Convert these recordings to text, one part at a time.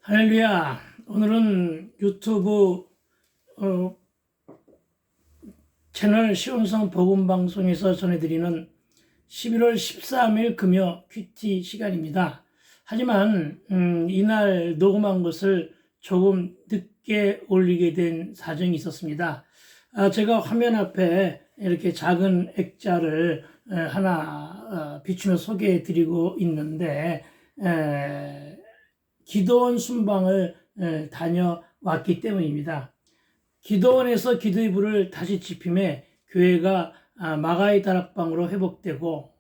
할렐루야. 오늘은 유튜브 채널 시온성 복음방송에서 전해드리는 11월 13일 금요 큐티 시간입니다. 하지만 이날 녹음한 것을 조금 늦게 올리게 된 사정이 있었습니다. 제가 화면 앞에 이렇게 작은 액자를 하나 비추며 소개해 드리고 있는데 기도원 순방을 다녀왔기 때문입니다. 기도원에서 기도의 불을 다시 지핌에 교회가 마가의 다락방으로 회복되고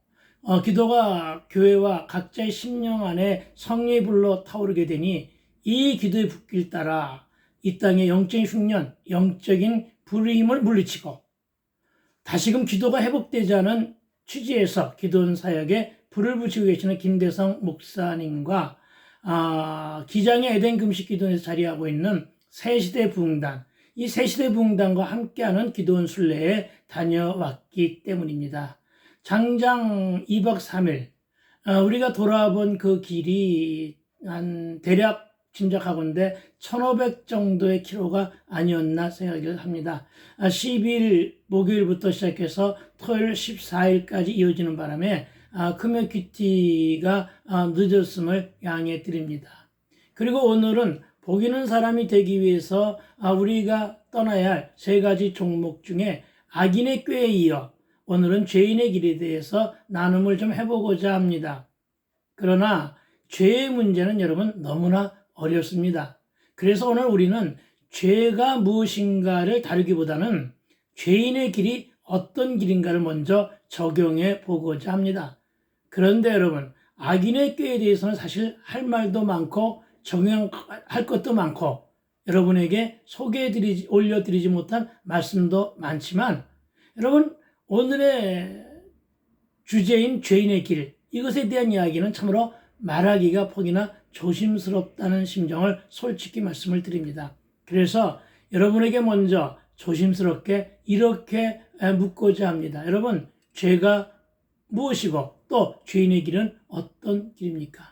기도가 교회와 각자의 심령 안에 성령의 불로 타오르게 되니 이 기도의 불길 따라 이 땅의 영적인 흉년, 영적인 불임을 물리치고 다시금 기도가 회복되지 않은 취지에서 기도원 사역에 불을 붙이고 계시는 김대성 목사님과 기장의 에덴 금식 기도원에서 자리하고 있는 새시대 부흥단, 이 새시대 부흥단과 함께하는 기도원 순례에 다녀왔기 때문입니다. 장장 2박 3일, 우리가 돌아본 그 길이 한 대략 짐작하건대 1500 정도의 킬로가 아니었나 생각을 합니다. 10일 목요일부터 시작해서 토요일 14일까지 이어지는 바람에 금요 큐티가 늦었음을 양해해 드립니다. 그리고 오늘은 복이는 사람이 되기 위해서 우리가 떠나야 할 세 가지 종목 중에 악인의 꾀에 이어 오늘은 죄인의 길에 대해서 나눔을 좀 해보고자 합니다. 그러나 죄의 문제는 여러분 너무나 어렵습니다. 그래서 오늘 우리는 죄가 무엇인가를 다루기보다는 죄인의 길이 어떤 길인가를 먼저 적용해 보고자 합니다. 그런데 여러분, 악인의 꾀에 대해서는 사실 할 말도 많고 적용할 것도 많고 여러분에게 올려드리지 못한 말씀도 많지만 여러분, 오늘의 주제인 죄인의 길, 이것에 대한 이야기는 참으로 말하기가 폭이나 조심스럽다는 심정을 솔직히 말씀을 드립니다. 그래서 여러분에게 먼저 조심스럽게 이렇게 묻고자 합니다. 여러분, 죄가 무엇이고 또 죄인의 길은 어떤 길입니까?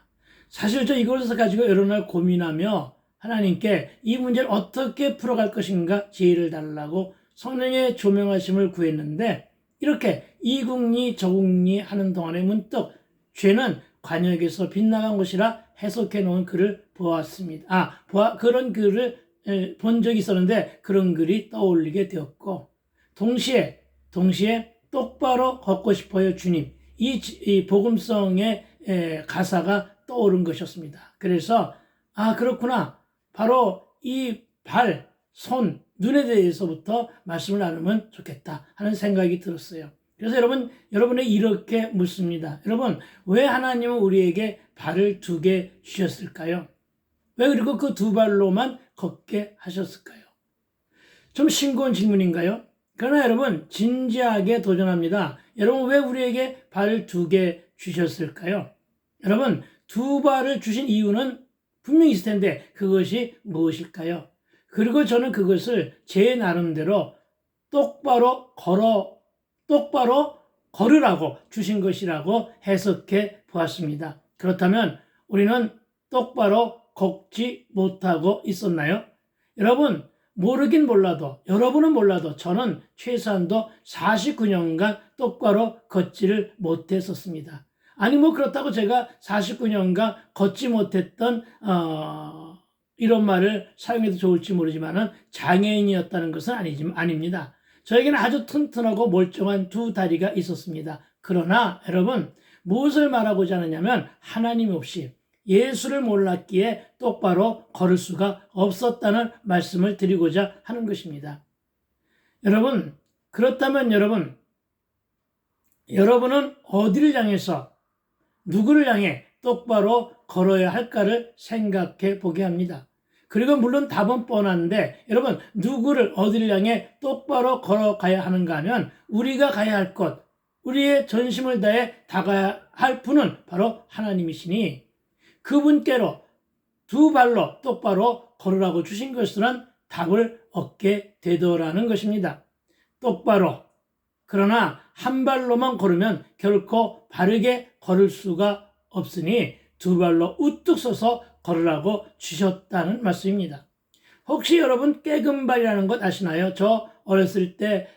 사실 저 이것을 가지고 여러 날 고민하며 하나님께 이 문제를 어떻게 풀어갈 것인가 지혜를 달라고 성령의 조명하심을 구했는데 이렇게 이국리 저국리 하는 동안에 문득 죄는 관역에서 빗나간 것이라 해석해 놓은 글을 보았습니다. 그런 글을 본 적이 있었는데 그런 글이 떠올리게 되었고 동시에 똑바로 걷고 싶어요 주님, 이 복음성의 가사가 떠오른 것이었습니다. 그래서 그렇구나, 바로 이 발, 손, 눈에 대해서부터 말씀을 나누면 좋겠다 하는 생각이 들었어요. 그래서 여러분에게 이렇게 묻습니다. 여러분, 왜 하나님은 우리에게 발을 2개 주셨을까요? 왜 그리고 그 2발로만 걷게 하셨을까요? 좀 싱거운 질문인가요? 그러나 여러분, 진지하게 도전합니다. 여러분, 왜 우리에게 발을 2개 주셨을까요? 여러분, 2발을 주신 이유는 분명히 있을 텐데 그것이 무엇일까요? 그리고 저는 그것을 제 나름대로 똑바로 걸으라고 주신 것이라고 해석해 보았습니다. 그렇다면 우리는 똑바로 걷지 못하고 있었나요? 여러분, 여러분은 몰라도 저는 최소한도 49년간 똑바로 걷지를 못했었습니다. 그렇다고 제가 49년간 걷지 못했던 이런 말을 사용해도 좋을지 모르지만 장애인이었다는 것은 아닙니다. 저에게는 아주 튼튼하고 멀쩡한 2 다리가 있었습니다. 그러나 여러분, 무엇을 말하고자 하느냐면 하나님 없이 예수를 몰랐기에 똑바로 걸을 수가 없었다는 말씀을 드리고자 하는 것입니다. 여러분, 그렇다면 여러분은 어디를 향해서 누구를 향해 똑바로 걸어야 할까를 생각해 보게 합니다. 그리고 물론 답은 뻔한데 여러분, 누구를 어디를 향해 똑바로 걸어가야 하는가 하면 우리가 가야 할 곳, 우리의 전심을 다해 다가야 할 분은 바로 하나님이시니 그분께로 2발로 똑바로 걸으라고 주신 것은 답을 얻게 되더라는 것입니다. 똑바로, 그러나 1발로만 걸으면 결코 바르게 걸을 수가 없으니 2발로 우뚝 서서 걸으라고 주셨다는 말씀입니다. 혹시 여러분 깨금발이라는 것 아시나요? 저 어렸을 때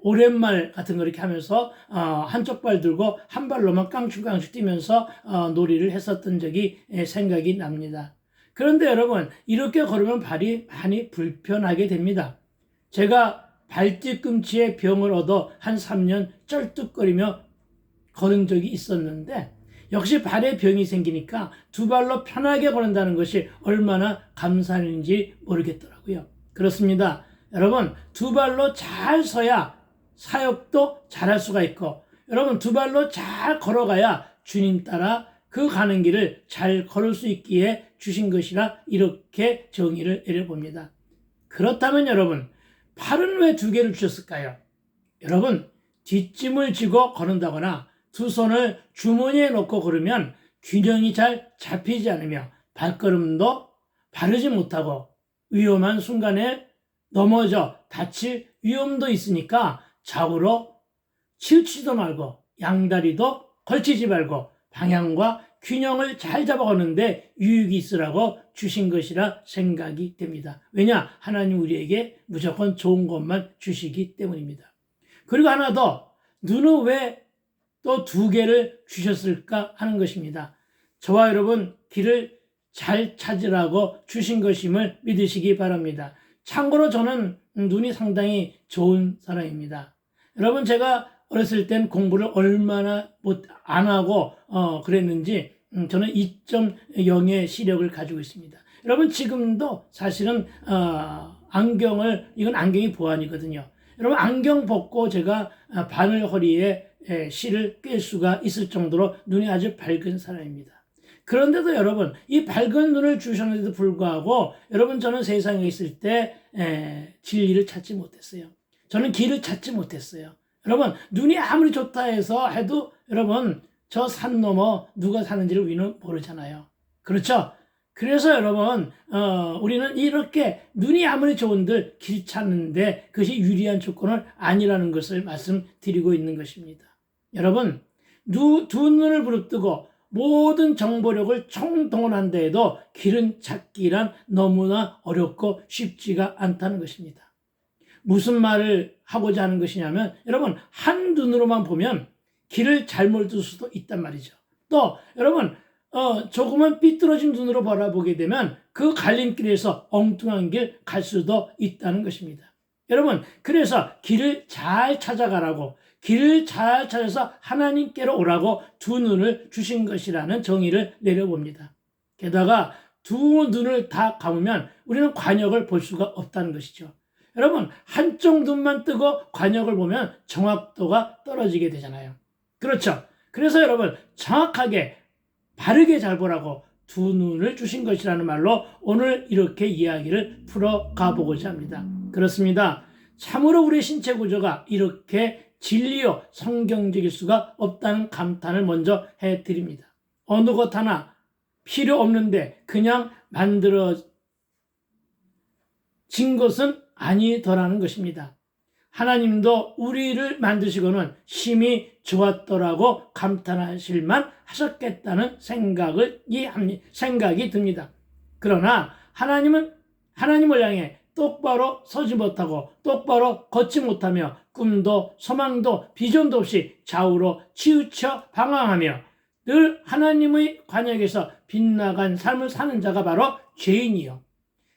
오랜말 같은 거 이렇게 하면서 한쪽 발 들고 한 발로만 깡충깡충 뛰면서 놀이를 했었던 적이 생각이 납니다. 그런데 여러분 이렇게 걸으면 발이 많이 불편하게 됩니다. 제가 발뒤꿈치에 병을 얻어 한 3년 쩔뚝거리며 걸은 적이 있었는데 역시 발에 병이 생기니까 두 발로 편하게 걸는다는 것이 얼마나 감사한지 모르겠더라고요. 그렇습니다. 여러분 두 발로 잘 서야 사역도 잘할 수가 있고 여러분 두 발로 잘 걸어가야 주님 따라 그 가는 길을 잘 걸을 수 있기에 주신 것이라 이렇게 정의를 내려봅니다. 그렇다면 여러분 팔은 왜 두 개를 주셨을까요? 여러분 뒷짐을 지고 걸은다거나 두 손을 주머니에 넣고 걸으면 균형이 잘 잡히지 않으며 발걸음도 바르지 못하고 위험한 순간에 넘어져 다칠 위험도 있으니까 좌우로 치우치지도 말고 양다리도 걸치지 말고 방향과 균형을 잘 잡아 걷는데 유익이 있으라고 주신 것이라 생각이 됩니다. 왜냐? 하나님 우리에게 무조건 좋은 것만 주시기 때문입니다. 그리고 하나 더, 눈은 왜 또 두 개를 주셨을까 하는 것입니다. 저와 여러분 길을 잘 찾으라고 주신 것임을 믿으시기 바랍니다. 참고로 저는 눈이 상당히 좋은 사람입니다. 여러분 제가 어렸을 땐 공부를 얼마나 안 하고 그랬는지 저는 2.0의 시력을 가지고 있습니다. 여러분 지금도 사실은 이건 안경이 보안이거든요. 여러분 안경 벗고 제가 바늘 허리에 실을 꿰 수가 있을 정도로 눈이 아주 밝은 사람입니다. 그런데도 여러분 이 밝은 눈을 주셨는데도 불구하고 여러분 저는 세상에 있을 때 진리를 찾지 못했어요. 저는 길을 찾지 못했어요. 여러분 눈이 아무리 좋다 해도 여러분 저 산 넘어 누가 사는지를 우리는 모르잖아요. 그렇죠? 그래서 여러분 우리는 이렇게 눈이 아무리 좋은들 길 찾는데 그것이 유리한 조건은 아니라는 것을 말씀드리고 있는 것입니다. 여러분 두 눈을 부릅뜨고 모든 정보력을 총동원한다 해도 길은 찾기란 너무나 어렵고 쉽지가 않다는 것입니다. 무슨 말을 하고자 하는 것이냐면 여러분 한 눈으로만 보면 길을 잘못 들 수도 있단 말이죠. 또 여러분 조금만 삐뚤어진 눈으로 바라보게 되면 그 갈림길에서 엉뚱한 길 갈 수도 있다는 것입니다. 여러분 그래서 길을 잘 찾아가라고 길을 잘 찾아서 하나님께로 오라고 두 눈을 주신 것이라는 정의를 내려봅니다. 게다가 두 눈을 다 감으면 우리는 관역을 볼 수가 없다는 것이죠. 여러분 한쪽 눈만 뜨고 관역을 보면 정확도가 떨어지게 되잖아요. 그렇죠? 그래서 여러분 정확하게 바르게 잘 보라고 두 눈을 주신 것이라는 말로 오늘 이렇게 이야기를 풀어가 보고자 합니다. 그렇습니다. 참으로 우리의 신체 구조가 이렇게 진리요 성경적일 수가 없다는 감탄을 먼저 해드립니다. 어느 것 하나 필요 없는데 그냥 만들어진 것은 아니더라는 것입니다. 하나님도 우리를 만드시고는 심히 좋았더라고 감탄하실만 하셨겠다는 생각이 듭니다. 그러나 하나님을 향해 똑바로 서지 못하고 똑바로 걷지 못하며 꿈도 소망도 비전도 없이 좌우로 치우쳐 방황하며 늘 하나님의 관역에서 빗나간 삶을 사는 자가 바로 죄인이요.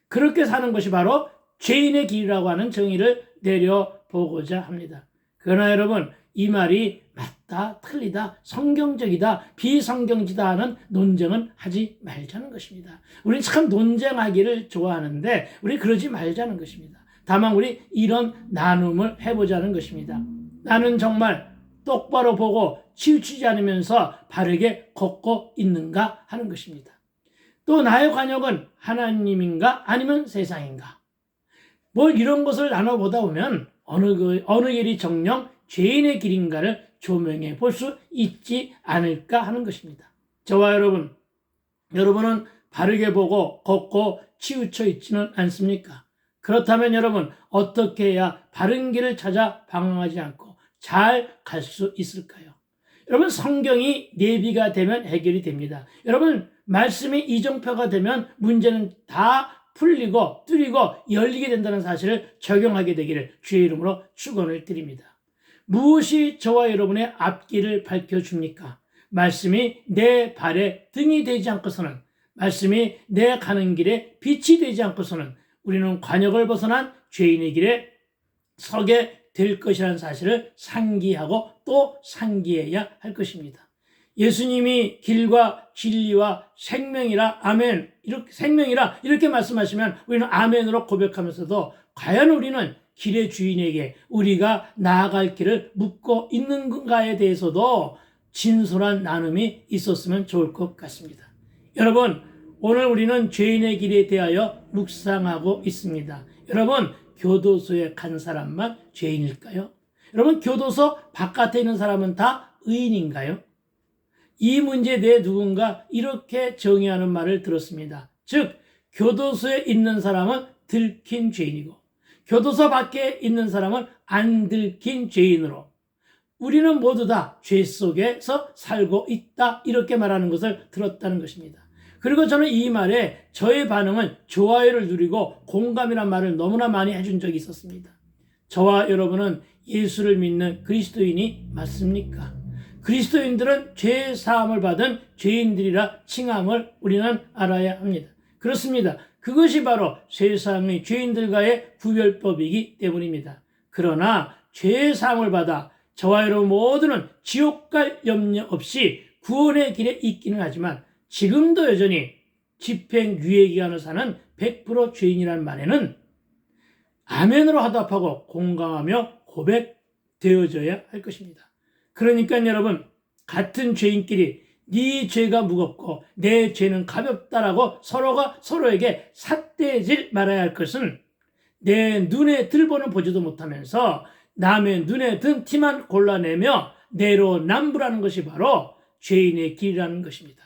그렇게 사는 것이 바로 죄인의 길이라고 하는 정의를 내려보고자 합니다. 그러나 여러분 이 말이 맞다, 틀리다, 성경적이다, 비성경지다 하는 논쟁은 하지 말자는 것입니다. 우리는 참 논쟁하기를 좋아하는데 우리 그러지 말자는 것입니다. 다만 우리 이런 나눔을 해보자는 것입니다. 나는 정말 똑바로 보고 치우치지 않으면서 바르게 걷고 있는가 하는 것입니다. 또 나의 관역은 하나님인가 아니면 세상인가? 이런 것을 나눠보다 보면 어느 길이 정녕 죄인의 길인가를 조명해 볼 수 있지 않을까 하는 것입니다. 저와 여러분은 바르게 보고 걷고 치우쳐 있지는 않습니까? 그렇다면 여러분 어떻게 해야 바른 길을 찾아 방황하지 않고 잘 갈 수 있을까요? 여러분, 성경이 내비가 되면 해결이 됩니다. 여러분, 말씀이 이정표가 되면 문제는 다 풀리고 뚫리고 열리게 된다는 사실을 적용하게 되기를 주의 이름으로 축원을 드립니다. 무엇이 저와 여러분의 앞길을 밝혀줍니까? 말씀이 내 발에 등이 되지 않고서는, 말씀이 내 가는 길에 빛이 되지 않고서는 우리는 관역을 벗어난 죄인의 길에 서게 될 것이라는 사실을 상기하고 또 상기해야 할 것입니다. 예수님이 길과 진리와 생명이라 아멘, 이렇게 말씀하시면 우리는 아멘으로 고백하면서도 과연 우리는 길의 주인에게 우리가 나아갈 길을 묻고 있는 건가에 대해서도 진솔한 나눔이 있었으면 좋을 것 같습니다. 여러분, 오늘 우리는 죄인의 길에 대하여 묵상하고 있습니다. 여러분, 교도소에 간 사람만 죄인일까요? 여러분, 교도소 바깥에 있는 사람은 다 의인인가요? 이 문제에 대해 누군가 이렇게 정의하는 말을 들었습니다. 즉, 교도소에 있는 사람은 들킨 죄인이고 교도소 밖에 있는 사람은 안 들킨 죄인으로 우리는 모두 다 죄 속에서 살고 있다, 이렇게 말하는 것을 들었다는 것입니다. 그리고 저는 이 말에 저의 반응은 좋아요를 누리고 공감이란 말을 너무나 많이 해준 적이 있었습니다. 저와 여러분은 예수를 믿는 그리스도인이 맞습니까? 그리스도인들은 죄 사함을 받은 죄인들이라 칭함을 우리는 알아야 합니다. 그렇습니다. 그것이 바로 세상의 죄인들과의 구별법이기 때문입니다. 그러나 죄 사함을 받아 저와 여러분 모두는 지옥 갈 염려 없이 구원의 길에 있기는 하지만 지금도 여전히 집행유예기간을 사는 100% 죄인이라는 말에는 아멘으로 화답하고 공감하며 고백되어져야 할 것입니다. 그러니까 여러분, 같은 죄인끼리 네 죄가 무겁고 내 죄는 가볍다라고 서로가 서로에게 삿대질 말아야 할 것은 내 눈에 들보는 보지도 못하면서 남의 눈에 든 티만 골라내며 내로남불하는 것이 바로 죄인의 길이라는 것입니다.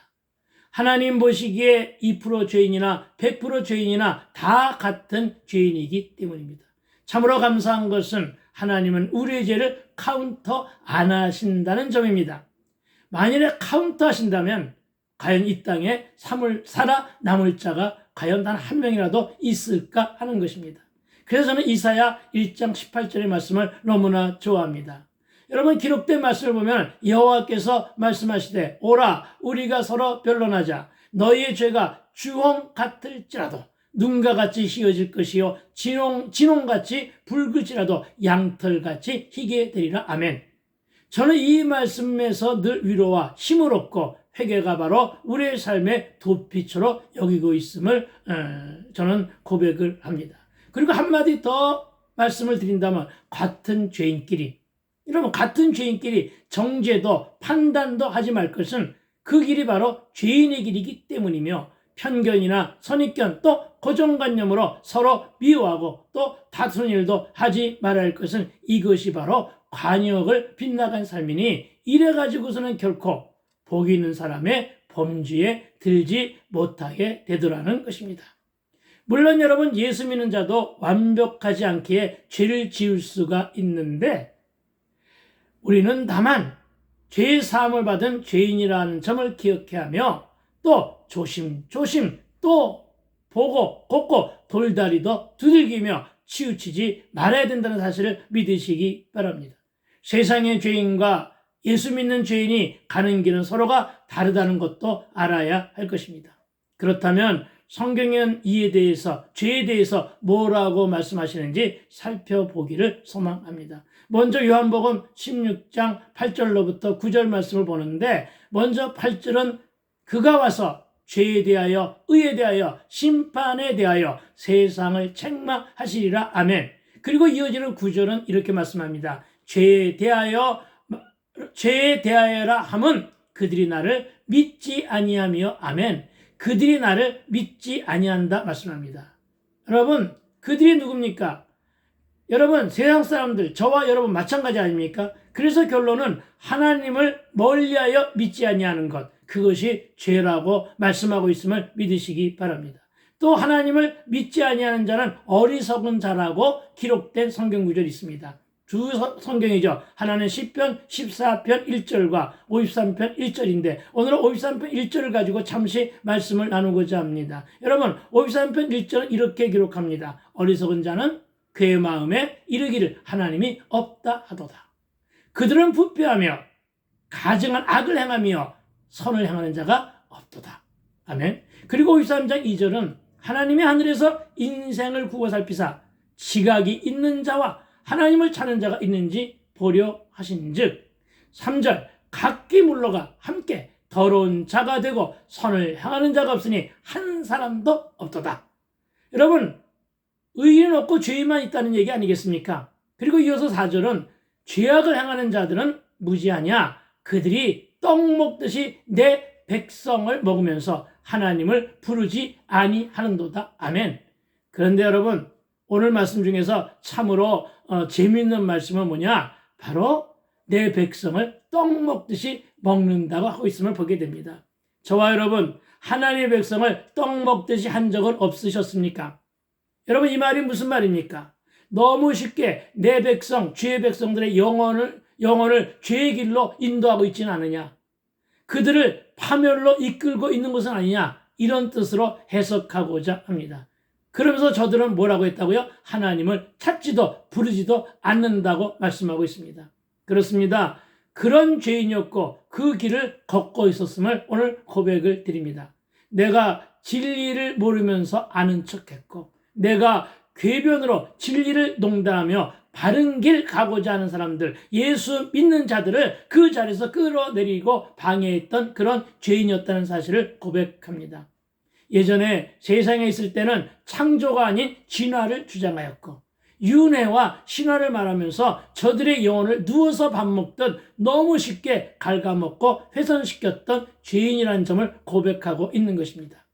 하나님 보시기에 2% 죄인이나 100% 죄인이나 다 같은 죄인이기 때문입니다. 참으로 감사한 것은 하나님은 우리의 죄를 카운터 안 하신다는 점입니다. 만일에 카운터 하신다면 과연 이 땅에 살아남을 자가 과연 단 한 명이라도 있을까 하는 것입니다. 그래서 저는 이사야 1장 18절의 말씀을 너무나 좋아합니다. 여러분, 기록된 말씀을 보면 여호와께서 말씀하시되 오라 우리가 서로 변론하자. 너희의 죄가 주홍 같을지라도 눈과 같이 희어질 것이요 진홍같이 붉을지라도 양털같이 희게 되리라. 아멘. 저는 이 말씀에서 늘 위로와 힘을 얻고 회개가 바로 우리의 삶의 도피처로 여기고 있음을 저는 고백을 합니다. 그리고 한마디 더 말씀을 드린다면 같은 죄인끼리, 여러분, 같은 죄인끼리 정죄도 판단도 하지 말 것은 그 길이 바로 죄인의 길이기 때문이며 편견이나 선입견 또 고정관념으로 서로 미워하고 또 다투는 일도 하지 말아야 할 것은 이것이 바로 관역을 빗나간 삶이니 이래가지고서는 결코 복이 있는 사람의 범죄에 들지 못하게 되더라는 것입니다. 물론 여러분, 예수 믿는 자도 완벽하지 않기에 죄를 지을 수가 있는데 우리는 다만 죄 사함을 받은 죄인이라는 점을 기억해야 하며 또 조심조심 또 보고 걷고 돌다리도 두들기며 치우치지 말아야 된다는 사실을 믿으시기 바랍니다. 세상의 죄인과 예수 믿는 죄인이 가는 길은 서로가 다르다는 것도 알아야 할 것입니다. 그렇다면 성경은 이에 대해서, 죄에 대해서 뭐라고 말씀하시는지 살펴보기를 소망합니다. 먼저 요한복음 16장 8절로부터 9절 말씀을 보는데 먼저 8절은 그가 와서 죄에 대하여 의에 대하여 심판에 대하여 세상을 책망하시리라. 아멘. 그리고 이어지는 9절은 이렇게 말씀합니다. 죄에 대하여라 함은 그들이 나를 믿지 아니하며. 아멘. 그들이 나를 믿지 아니한다 말씀합니다. 여러분, 그들이 누굽니까? 여러분, 세상 사람들, 저와 여러분 마찬가지 아닙니까? 그래서 결론은 하나님을 멀리하여 믿지 아니하는 것, 그것이 죄라고 말씀하고 있음을 믿으시기 바랍니다. 또 하나님을 믿지 아니하는 자는 어리석은 자라고 기록된 성경 구절이 있습니다. 두 성경이죠. 하나는 시편 14편 1절과 53편 1절인데 오늘은 53편 1절을 가지고 잠시 말씀을 나누고자 합니다. 여러분 53편 1절은 이렇게 기록합니다. 어리석은 자는 그의 마음에 이르기를 하나님이 없다 하도다. 그들은 부패하며 가증한 악을 행하며 선을 행하는 자가 없도다. 아멘. 그리고 53장 2절은 하나님이 하늘에서 인생을 구워 살피사 지각이 있는 자와 하나님을 찾는 자가 있는지 보려 하신즉 3절 각기 물러가 함께 더러운 자가 되고 선을 향하는 자가 없으니 한 사람도 없도다. 여러분 의인은 없고 죄인만 있다는 얘기 아니겠습니까? 그리고 이어서 4절은 죄악을 행하는 자들은 무지하냐 그들이 떡 먹듯이 내 백성을 먹으면서 하나님을 부르지 아니하는도다. 아멘. 그런데 여러분 오늘 말씀 중에서 참으로 재미있는 말씀은 뭐냐? 바로 내 백성을 떡 먹듯이 먹는다고 하고 있음을 보게 됩니다. 저와 여러분 하나님의 백성을 떡 먹듯이 한 적은 없으셨습니까? 여러분 이 말이 무슨 말입니까? 너무 쉽게 내 백성, 죄의 백성들의 영혼을 죄의 길로 인도하고 있지는 않느냐? 그들을 파멸로 이끌고 있는 것은 아니냐? 이런 뜻으로 해석하고자 합니다. 그러면서 저들은 뭐라고 했다고요? 하나님을 찾지도 부르지도 않는다고 말씀하고 있습니다. 그렇습니다. 그런 죄인이었고 그 길을 걷고 있었음을 오늘 고백을 드립니다. 내가 진리를 모르면서 아는 척했고 내가 궤변으로 진리를 농단하며 바른 길 가고자 하는 사람들, 예수 믿는 자들을 그 자리에서 끌어내리고 방해했던 그런 죄인이었다는 사실을 고백합니다. 예전에 세상에 있을 때는 창조가 아닌 진화를 주장하였고 윤회와 신화를 말하면서 저들의 영혼을 누워서 밥 먹듯 너무 쉽게 갉아먹고 훼손시켰던 죄인이라는 점을 고백하고 있는 것입니다.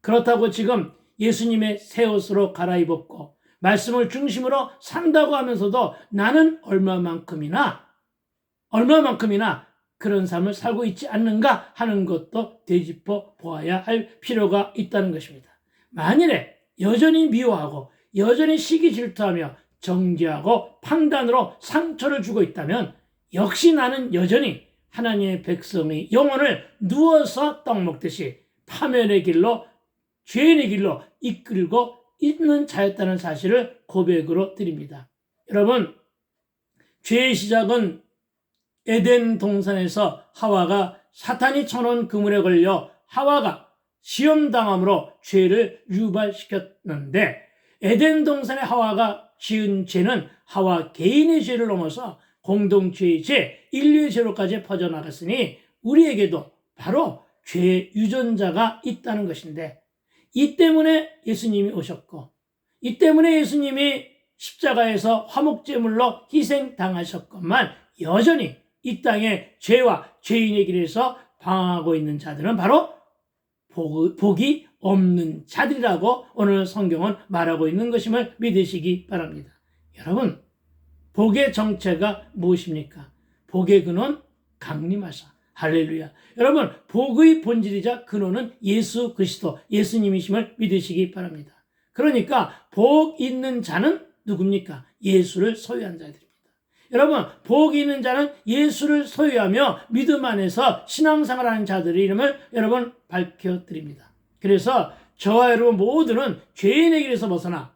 그렇다고 지금 예수님의 새 옷으로 갈아입었고 말씀을 중심으로 산다고 하면서도 나는 얼마만큼이나 그런 삶을 살고 있지 않는가 하는 것도 되짚어 보아야 할 필요가 있다는 것입니다. 만일에 여전히 미워하고 여전히 시기 질투하며 정죄하고 판단으로 상처를 주고 있다면 역시 나는 여전히 하나님의 백성의 영혼을 누워서 떡 먹듯이 파멸의 길로 죄인의 길로 이끌고 있는 자였다는 사실을 고백으로 드립니다. 여러분 죄의 시작은 에덴 동산에서 하와가 사탄이 쳐놓은 그물에 걸려 하와가 시험당함으로 죄를 유발시켰는데 에덴 동산의 하와가 지은 죄는 하와 개인의 죄를 넘어서 공동체의 죄, 인류의 죄로까지 퍼져나갔으니 우리에게도 바로 죄의 유전자가 있다는 것인데 이 때문에 예수님이 오셨고 이 때문에 예수님이 십자가에서 화목제물로 희생당하셨건만 여전히 이 땅에 죄와 죄인의 길에서 방황하고 있는 자들은 바로 복이 없는 자들이라고 오늘 성경은 말하고 있는 것임을 믿으시기 바랍니다. 여러분, 복의 정체가 무엇입니까? 복의 근원 강림하사. 할렐루야. 여러분, 복의 본질이자 근원은 예수 그리스도, 예수님이심을 믿으시기 바랍니다. 그러니까 복 있는 자는 누굽니까? 예수를 소유한 자들입니다. 여러분, 복 있는 자는 예수를 소유하며 믿음 안에서 신앙생활하는 자들의 이름을 여러분 밝혀드립니다. 그래서 저와 여러분 모두는 죄인의 길에서 벗어나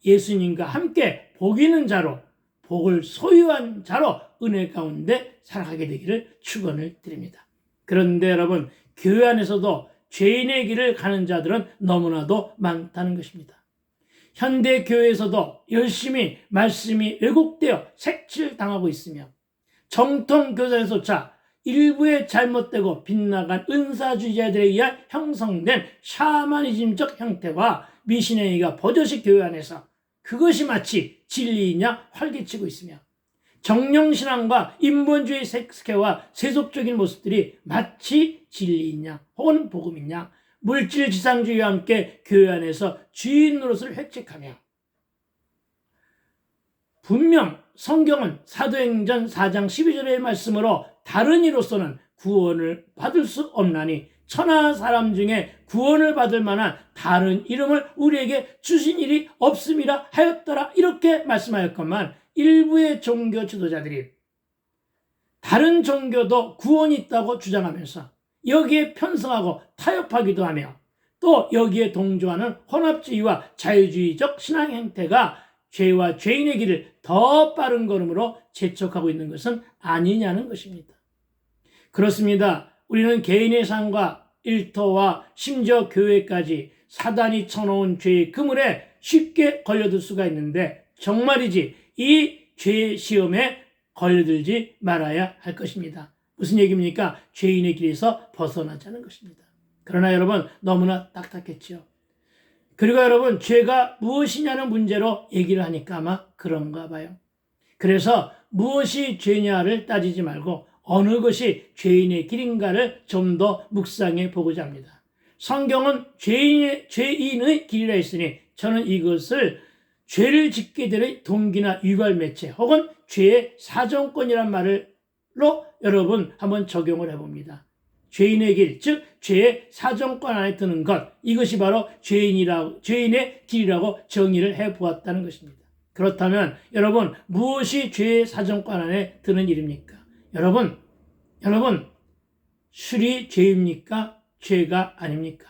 예수님과 함께 복 있는 자로, 복을 소유한 자로 은혜 가운데 살아가게 되기를 축원을 드립니다. 그런데 여러분, 교회 안에서도 죄인의 길을 가는 자들은 너무나도 많다는 것입니다. 현대 교회에서도 열심히 말씀이 왜곡되어 색칠당하고 있으며 정통 교사에서조차 일부의 잘못되고 빗나간 은사주의자들에 의한 형성된 샤머니즘적 형태와 미신행위가 버젓이 교회 안에서 그것이 마치 진리이냐 활개치고 있으며 정령신앙과 인본주의 색채와 세속적인 모습들이 마치 진리이냐 혹은 복음이냐 물질지상주의와 함께 교회 안에서 주인 노릇을 획책하며 분명 성경은 사도행전 4장 12절의 말씀으로 다른 이로서는 구원을 받을 수 없나니 천하 사람 중에 구원을 받을 만한 다른 이름을 우리에게 주신 일이 없음이라 하였더라 이렇게 말씀하였건만 일부의 종교 지도자들이 다른 종교도 구원이 있다고 주장하면서 여기에 편성하고 타협하기도 하며 또 여기에 동조하는 혼합주의와 자유주의적 신앙 행태가 죄와 죄인의 길을 더 빠른 걸음으로 재촉하고 있는 것은 아니냐는 것입니다. 그렇습니다. 우리는 개인의 삶과 일터와 심지어 교회까지 사단이 쳐놓은 죄의 그물에 쉽게 걸려들 수가 있는데 정말이지 이 죄의 시험에 걸려들지 말아야 할 것입니다. 무슨 얘기입니까? 죄인의 길에서 벗어나자는 것입니다. 그러나 여러분 너무나 딱딱했죠. 그리고 여러분 죄가 무엇이냐는 문제로 얘기를 하니까 아마 그런가 봐요. 그래서 무엇이 죄냐를 따지지 말고 어느 것이 죄인의 길인가를 좀 더 묵상해 보고자 합니다. 성경은 죄인의 길이라 했으니 저는 이것을 죄를 짓게 되는 동기나 유발 매체 혹은 죄의 사정권이란 말로 여러분 한번 적용을 해봅니다. 죄인의 길, 즉 죄의 사정권 안에 드는 것, 이것이 바로 죄인의 길이라고 정의를 해보았다는 것입니다. 그렇다면 여러분 무엇이 죄의 사정권 안에 드는 일입니까? 여러분 술이 죄입니까? 죄가 아닙니까?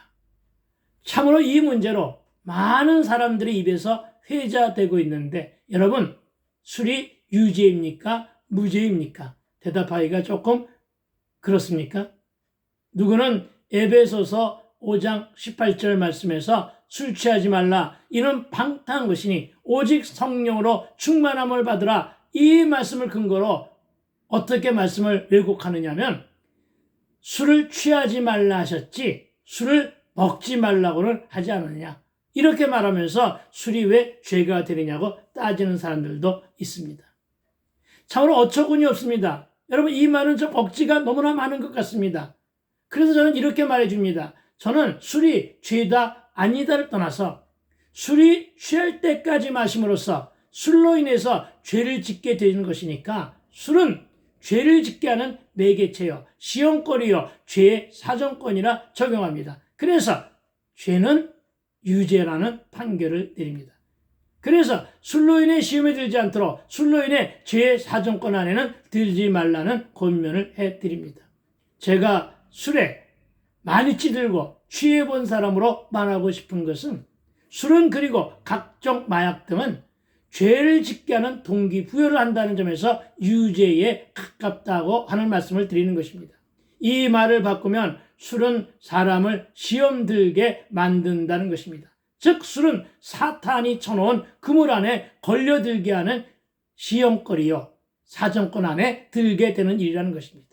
참으로 이 문제로 많은 사람들의 입에서 회자되고 있는데 여러분 술이 유죄입니까? 무죄입니까? 대답하기가 조금 그렇습니까? 누구는 에베소서 5장 18절 말씀에서 술 취하지 말라 이는 방탕한 것이니 오직 성령으로 충만함을 받으라 이 말씀을 근거로 어떻게 말씀을 왜곡하느냐면 술을 취하지 말라 하셨지 술을 먹지 말라고는 하지 않느냐 이렇게 말하면서 술이 왜 죄가 되느냐고 따지는 사람들도 있습니다. 참으로 어처구니 없습니다. 여러분 이 말은 좀 억지가 너무나 많은 것 같습니다. 그래서 저는 이렇게 말해줍니다. 저는 술이 죄다 아니다를 떠나서 술이 취할 때까지 마심으로써 술로 인해서 죄를 짓게 되는 것이니까 술은 죄를 짓게 하는 매개체요, 시험거리요, 죄의 사정권이라 적용합니다. 그래서 죄는 유죄라는 판결을 내립니다. 그래서 술로 인해 시험에 들지 않도록 술로 인해 죄의 사정권 안에는 들지 말라는 권면을 해드립니다. 제가 술에 많이 찌들고 취해본 사람으로 말하고 싶은 것은 술은 그리고 각종 마약 등은 죄를 짓게 하는 동기부여를 한다는 점에서 유죄에 가깝다고 하는 말씀을 드리는 것입니다. 이 말을 바꾸면 술은 사람을 시험 들게 만든다는 것입니다. 즉 술은 사탄이 쳐놓은 그물 안에 걸려들게 하는 시험거리요 사정권 안에 들게 되는 일이라는 것입니다.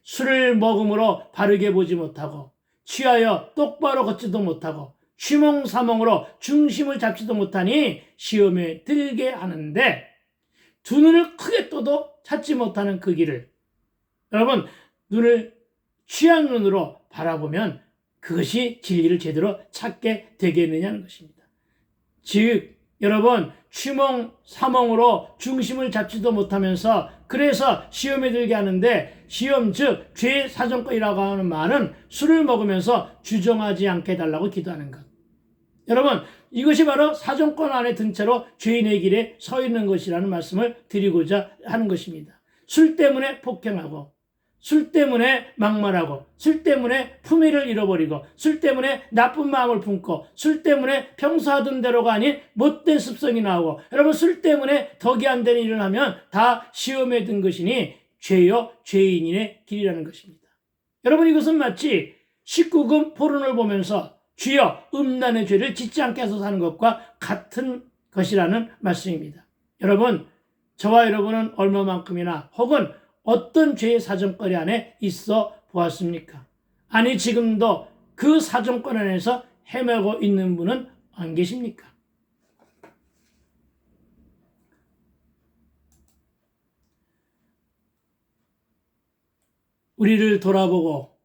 술을 먹음으로 바르게 보지 못하고 취하여 똑바로 걷지도 못하고 취몽사몽으로 중심을 잡지도 못하니 시험에 들게 하는데 두 눈을 크게 떠도 찾지 못하는 그 길을 여러분 눈을 취한 눈으로 바라보면 그것이 진리를 제대로 찾게 되겠느냐는 것입니다. 즉 여러분 취몽사몽으로 중심을 잡지도 못하면서 그래서 시험에 들게 하는데 시험 즉 죄의 사정권이라고 하는 말은 술을 먹으면서 주정하지 않게 해달라고 기도하는 것. 여러분 이것이 바로 사정권 안에 든 채로 죄인의 길에 서 있는 것이라는 말씀을 드리고자 하는 것입니다. 술 때문에 폭행하고 술 때문에 막말하고 술 때문에 품위를 잃어버리고 술 때문에 나쁜 마음을 품고 술 때문에 평소 하던 대로가 아닌 못된 습성이 나오고 여러분 술 때문에 덕이 안 되는 일을 하면 다 시험에 든 것이니 죄요 죄인의 길이라는 것입니다. 여러분 이것은 마치 19금 포른을 보면서 주여 음란의 죄를 짓지 않게 해서 사는 것과 같은 것이라는 말씀입니다. 여러분 저와 여러분은 얼마만큼이나 혹은 어떤 죄의 사정거리 안에 있어 보았습니까? 아니 지금도 그 사정권 안에서 헤매고 있는 분은 안 계십니까? 우리를 돌아보고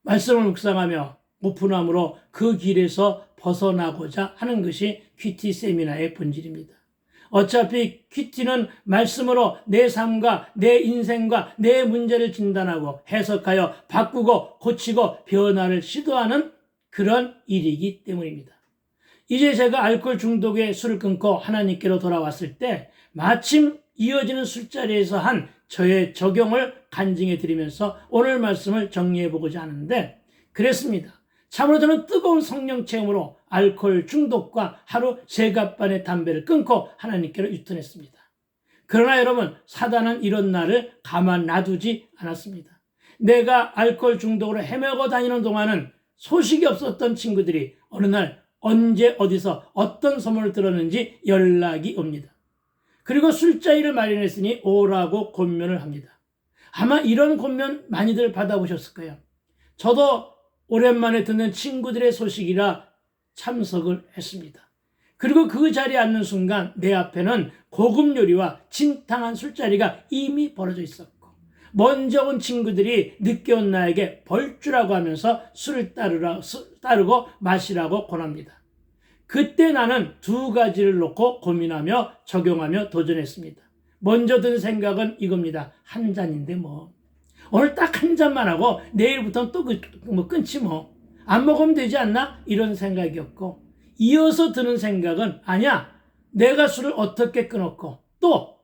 말씀을 묵상하며 오픈함으로 그 길에서 벗어나고자 하는 것이 큐티 세미나의 본질입니다. 어차피 큐티는 말씀으로 내 삶과 내 인생과 내 문제를 진단하고 해석하여 바꾸고 고치고 변화를 시도하는 그런 일이기 때문입니다. 이제 제가 알코올 중독의 술을 끊고 하나님께로 돌아왔을 때 마침 이어지는 술자리에서 한 저의 적용을 간증해 드리면서 오늘 말씀을 정리해 보고자 하는데, 그랬습니다. 참으로 저는 뜨거운 성령 체험으로 알코올 중독과 하루 3갑반의 담배를 끊고 하나님께로 유턴했습니다. 그러나 여러분, 사단은 이런 나를 가만 놔두지 않았습니다. 내가 알코올 중독으로 헤매고 다니는 동안은 소식이 없었던 친구들이 어느 날 언제 어디서 어떤 소문을 들었는지 연락이 옵니다. 그리고 술자리를 마련했으니 오라고 권면을 합니다. 아마 이런 권면 많이들 받아보셨을 거예요. 저도 오랜만에 듣는 친구들의 소식이라 참석을 했습니다. 그리고 그 자리에 앉는 순간 내 앞에는 고급 요리와 진탕한 술자리가 이미 벌어져 있었고, 먼저 온 친구들이 늦게 온 나에게 벌주라고 하면서 술을 따르고 마시라고 권합니다. 그때 나는 2가지를 놓고 고민하며 적용하며 도전했습니다. 먼저 든 생각은 이겁니다. 한 잔인데 뭐. 오늘 딱 한 잔만 하고 내일부터는 또 끊지 뭐. 안 먹으면 되지 않나? 이런 생각이었고, 이어서 드는 생각은 아니야. 내가 술을 어떻게 끊었고 또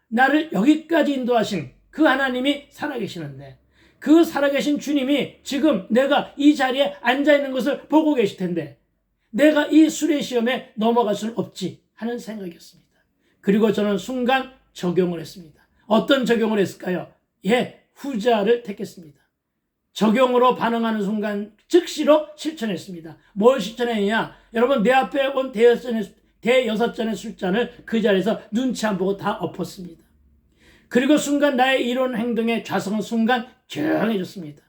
나를 여기까지 인도하신 그 하나님이 살아계시는데, 그 살아계신 주님이 지금 내가 이 자리에 앉아있는 것을 보고 계실 텐데 내가 이 술의 시험에 넘어갈 수는 없지 하는 생각이었습니다. 그리고 저는 순간 적용을 했습니다. 어떤 적용을 했을까요? 후자를 택했습니다. 적용으로 반응하는 순간 즉시로 실천했습니다. 뭘 실천했냐? 여러분, 내 앞에 온 대여섯 잔의 술잔을 그 자리에서 눈치 안 보고 다 엎었습니다. 그리고 순간 나의 이런 행동의 좌성은 순간 조용해졌습니다.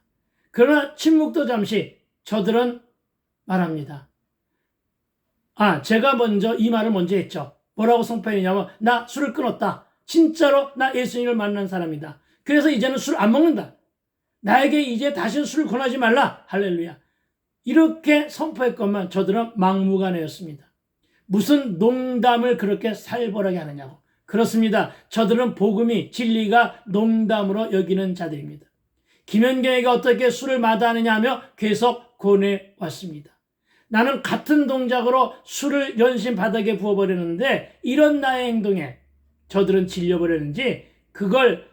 그러나 침묵도 잠시. 저들은 말합니다. 제가 먼저 이 말을 먼저 했죠. 뭐라고 선포했냐면, 나 술을 끊었다. 진짜로 나 예수님을 만난 사람이다. 그래서 이제는 술 안 먹는다. 나에게 이제 다시는 술을 권하지 말라. 할렐루야. 이렇게 선포했건만 저들은 막무가내였습니다. 무슨 농담을 그렇게 살벌하게 하느냐고. 그렇습니다. 저들은 복음이, 진리가 농담으로 여기는 자들입니다. 김연경이가 어떻게 술을 마다하느냐 하며 계속 권해왔습니다. 나는 같은 동작으로 술을 연신 바닥에 부어버렸는데 이런 나의 행동에 저들은 질려버렸는지 그날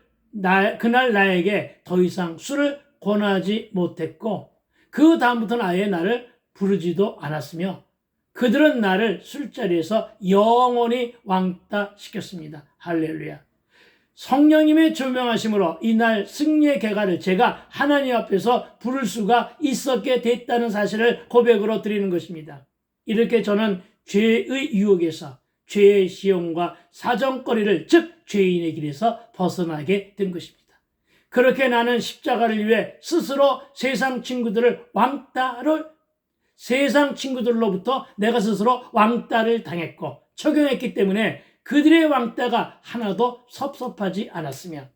나에게 더 이상 술을 권하지 못했고, 그 다음부터는 아예 나를 부르지도 않았으며 그들은 나를 술자리에서 영원히 왕따시켰습니다. 할렐루야. 성령님의 조명하심으로 이날 승리의 개가를 제가 하나님 앞에서 부를 수가 있었게 됐다는 사실을 고백으로 드리는 것입니다. 이렇게 저는 죄의 유혹에서, 죄의 시험과 사정거리를, 즉 죄인의 길에서 벗어나게 된 것입니다. 그렇게 나는 십자가를 위해 스스로 세상 친구들로부터 내가 스스로 왕따를 당했고 적용했기 때문에 그들의 왕따가 하나도 섭섭하지 않았으며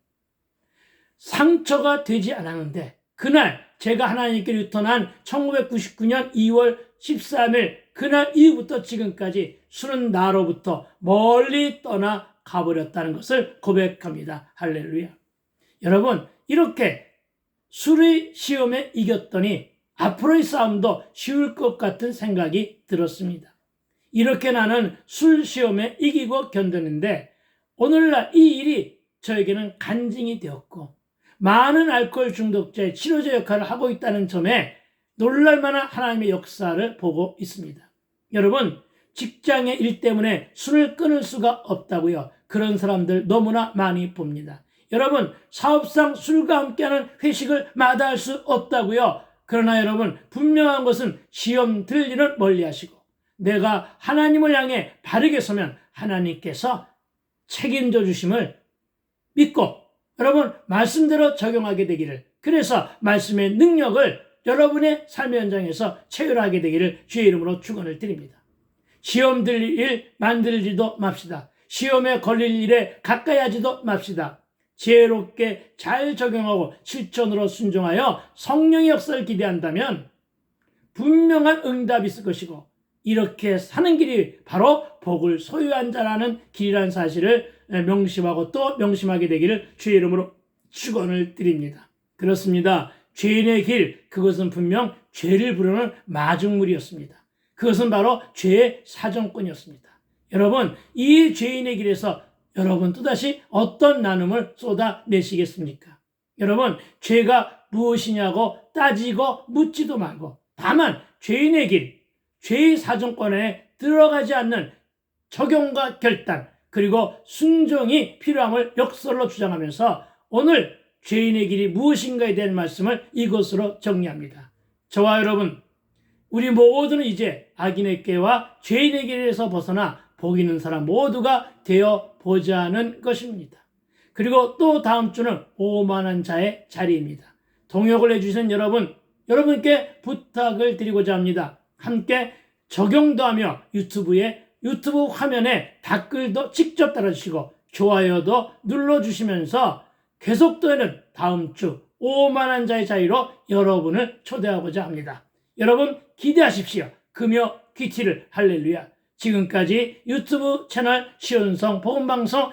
상처가 되지 않았는데, 그날 제가 하나님께 유턴한 1999년 2월 13일 그날 이후부터 지금까지 술은 나로부터 멀리 떠나 가버렸다는 것을 고백합니다. 할렐루야. 여러분, 이렇게 술의 시험에 이겼더니 앞으로의 싸움도 쉬울 것 같은 생각이 들었습니다. 이렇게 나는 술 시험에 이기고 견뎠는데 오늘날 이 일이 저에게는 간증이 되었고 많은 알코올 중독자의 치료제 역할을 하고 있다는 점에 놀랄만한 하나님의 역사를 보고 있습니다. 여러분, 직장의 일 때문에 술을 끊을 수가 없다고요. 그런 사람들 너무나 많이 봅니다. 여러분, 사업상 술과 함께하는 회식을 마다할 수 없다고요. 그러나 여러분, 분명한 것은 시험 들 일은 멀리하시고 내가 하나님을 향해 바르게 서면 하나님께서 책임져 주심을 믿고 여러분 말씀대로 적용하게 되기를, 그래서 말씀의 능력을 여러분의 삶의 현장에서 체험하게 되기를 주의 이름으로 축원을 드립니다. 시험 들 일 만들지도 맙시다. 시험에 걸릴 일에 가까이 하지도 맙시다. 지혜롭게 잘 적용하고 실천으로 순종하여 성령의 역사를 기대한다면 분명한 응답이 있을 것이고, 이렇게 사는 길이 바로 복을 소유한 자라는 길이라는 사실을 명심하고 또 명심하게 되기를 주의 이름으로 축원을 드립니다. 그렇습니다. 죄인의 길, 그것은 분명 죄를 부르는 마중물이었습니다. 그것은 바로 죄의 사정권이었습니다. 여러분, 이 죄인의 길에서 여러분 또다시 어떤 나눔을 쏟아내시겠습니까? 여러분, 죄가 무엇이냐고 따지고 묻지도 말고 다만 죄인의 길, 죄의 사정권에 들어가지 않는 적용과 결단, 그리고 순종이 필요함을 역설로 주장하면서 오늘 죄인의 길이 무엇인가에 대한 말씀을 이것으로 정리합니다. 저와 여러분, 우리 모두는 이제 악인의 꾀와 죄인의 길에서 벗어나 복 있는 사람 모두가 되어 보자는 것입니다. 그리고 또 다음 주는 오만한 자의 자리입니다. 동역을 해주신 여러분께 부탁을 드리고자 합니다. 함께 적용도 하며 유튜브 화면에 댓글도 직접 달아주시고 좋아요도 눌러주시면서 계속되는 다음 주 오만한 자의 자리로 여러분을 초대하고자 합니다. 여러분 기대하십시오. 금요 퀴티를 할렐루야. 지금까지 유튜브 채널 시온성 복음방송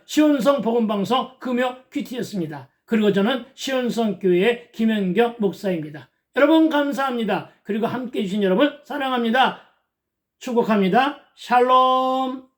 시온성 복음방송 금요 퀴티였습니다. 그리고 저는 시온성 교회의 김현경 목사입니다. 여러분 감사합니다. 그리고 함께해 주신 여러분 사랑합니다. 축복합니다. 샬롬.